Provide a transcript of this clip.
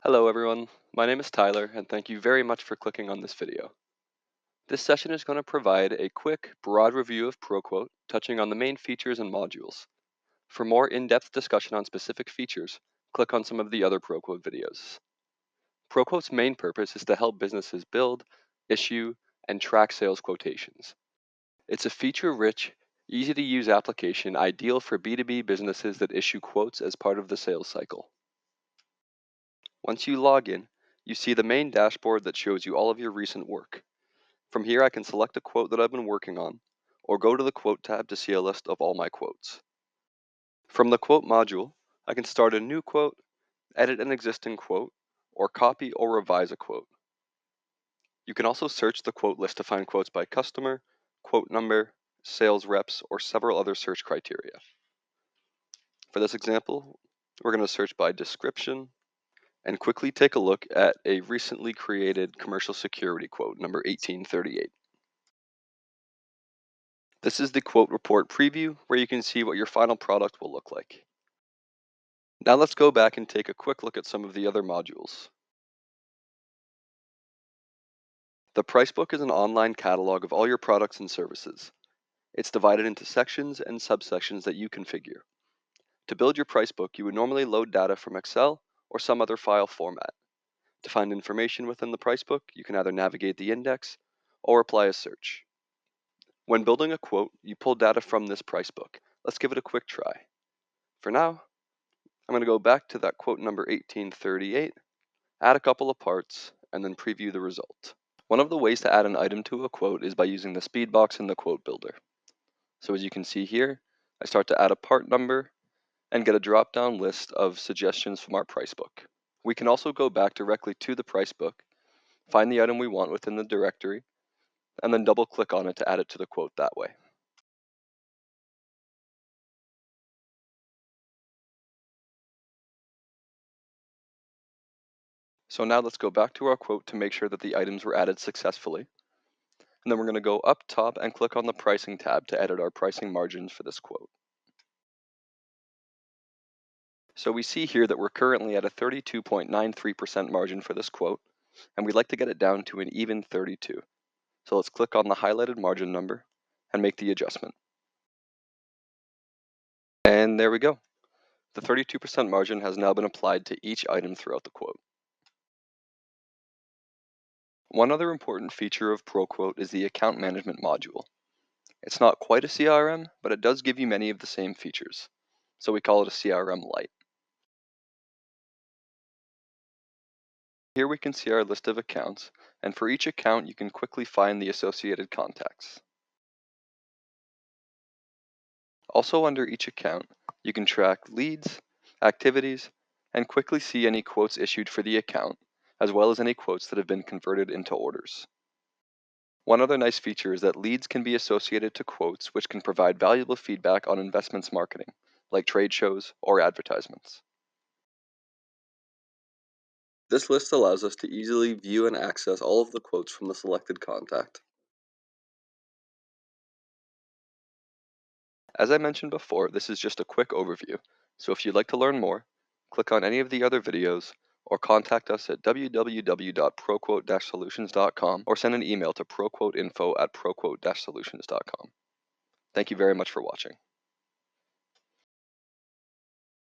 Hello everyone, my name is Tyler and thank you very much for clicking on this video. This session is going to provide a quick, broad review of ProQuote, touching on the main features and modules. For more in-depth discussion on specific features, click on some of the other ProQuote videos. ProQuote's main purpose is to help businesses build, issue, and track sales quotations. It's a feature-rich, easy-to-use application ideal for B2B businesses that issue quotes as part of the sales cycle. Once you log in, you see the main dashboard that shows you all of your recent work. From here, I can select a quote that I've been working on, or go to the Quote tab to see a list of all my quotes. From the Quote module, I can start a new quote, edit an existing quote, or copy or revise a quote. You can also search the quote list to find quotes by customer, quote number, sales reps, or several other search criteria. For this example, we're going to search by description, and quickly take a look at a recently created commercial security quote, number 1838. This is the quote report preview where you can see what your final product will look like. Now let's go back and take a quick look at some of the other modules. The price book is an online catalog of all your products and services. It's divided into sections and subsections that you configure. To build your price book, you would normally load data from Excel or some other file format. To find information within the price book, you can either navigate the index or apply a search. When building a quote, you pull data from this price book. Let's give it a quick try. For now, I'm going to go back to that quote number 1838, add a couple of parts, and then preview the result. One of the ways to add an item to a quote is by using the speed box in the quote builder. So as you can see here, I start to add a part number and get a drop-down list of suggestions from our price book. We can also go back directly to the price book, find the item we want within the directory, and then double-click on it to add it to the quote that way. So now let's go back to our quote to make sure that the items were added successfully. And then we're going to go up top and click on the pricing tab to edit our pricing margins for this quote. So we see here that we're currently at a 32.93% margin for this quote, and we'd like to get it down to an even 32. So let's click on the highlighted margin number and make the adjustment. And there we go. The 32% margin has now been applied to each item throughout the quote. One other important feature of ProQuote is the account management module. It's not quite a CRM, but it does give you many of the same features. So we call it a CRM Lite. Here we can see our list of accounts, and for each account you can quickly find the associated contacts. Also under each account, you can track leads, activities, and quickly see any quotes issued for the account, as well as any quotes that have been converted into orders. One other nice feature is that leads can be associated to quotes, which can provide valuable feedback on investments marketing, like trade shows or advertisements. This list allows us to easily view and access all of the quotes from the selected contact. As I mentioned before, this is just a quick overview, so if you'd like to learn more, click on any of the other videos or contact us at www.proquote-solutions.com or send an email to proquoteinfo@proquote-solutions.com. Thank you very much for watching.